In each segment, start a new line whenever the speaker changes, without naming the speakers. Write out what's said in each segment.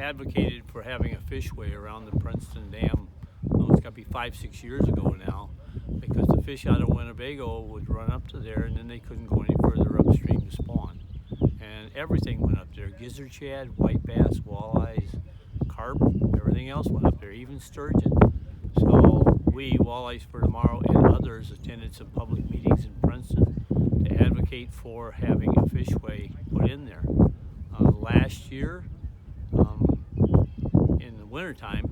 advocated for having a fishway around the Princeton Dam. Well, it's got to be 5-6 years ago now, because the fish out of Winnebago would run up to there and then they couldn't go any further upstream to spawn. And everything went up there: gizzard shad, white bass, walleyes, carp, everything else went up there, even sturgeon. So we, Walleyes for Tomorrow, and others attended some public meetings in Princeton to advocate for having a fishway put in there. Last year, in the wintertime,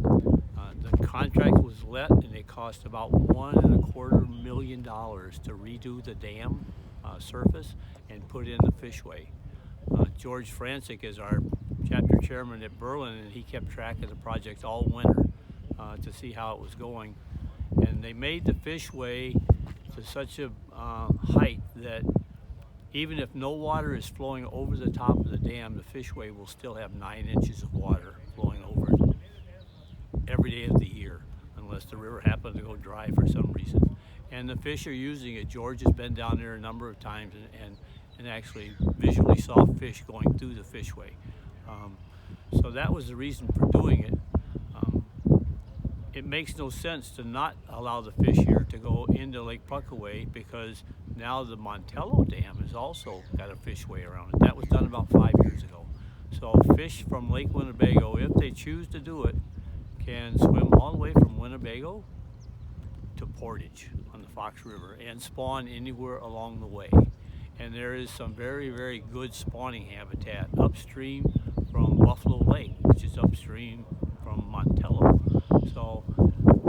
the contract was let, and it cost about $1.25 million to redo the dam surface and put in the fishway. George Francic is our chapter chairman at Berlin, and he kept track of the project all winter to see how it was going. And they made the fishway to such a height that even if no water is flowing over the top of the dam, the fishway will still have 9 inches of water flowing over it every day of the year, unless the river happens to go dry for some reason. And the fish are using it. George has been down there a number of times and actually visually saw fish going through the fishway. So that was the reason for doing it. It makes no sense to not allow the fish here to go into Lake Puckaway, because now the Montello Dam has also got a fishway around it. That was done about 5 years ago. So fish from Lake Winnebago, if they choose to do it, can swim all the way from Winnebago to Portage on the Fox River and spawn anywhere along the way. And there is some very, very good spawning habitat upstream from Buffalo Lake, which is upstream from Montello. So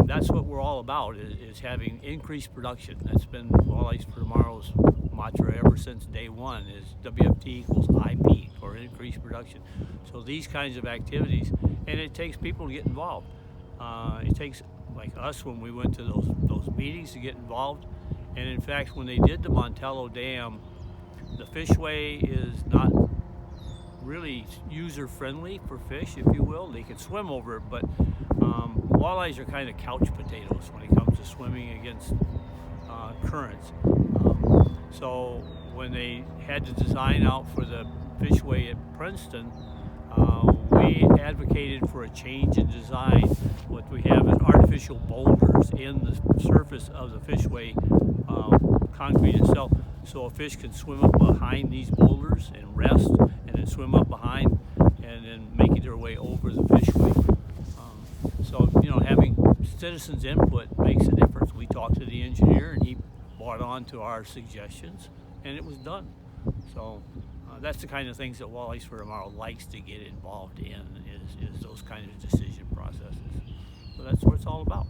that's what we're all about, is having increased production. That's been Walleyes for Tomorrow's mantra ever since day one, is WFT equals IP, or increased production. So these kinds of activities, and it takes people to get involved. It takes, like us, when we went to those meetings, to get involved. And in fact, when they did the Montello Dam, the fishway is not really user-friendly for fish, if you will. They can swim over it, but walleyes are kind of couch potatoes when it comes to swimming against currents. So when they had the design out for the fishway at Princeton, we advocated for a change in design. What we have is artificial boulders in the surface of the fishway concrete itself, so a fish can swim up behind these boulders and rest, and then swim up behind and then making their way over the fishway. So, you know, having citizens' input makes a difference. We talked to the engineer, and he bought on to our suggestions, and it was done. So that's the kind of things that Walleyes for Tomorrow likes to get involved in, is those kind of decision processes. So that's what it's all about.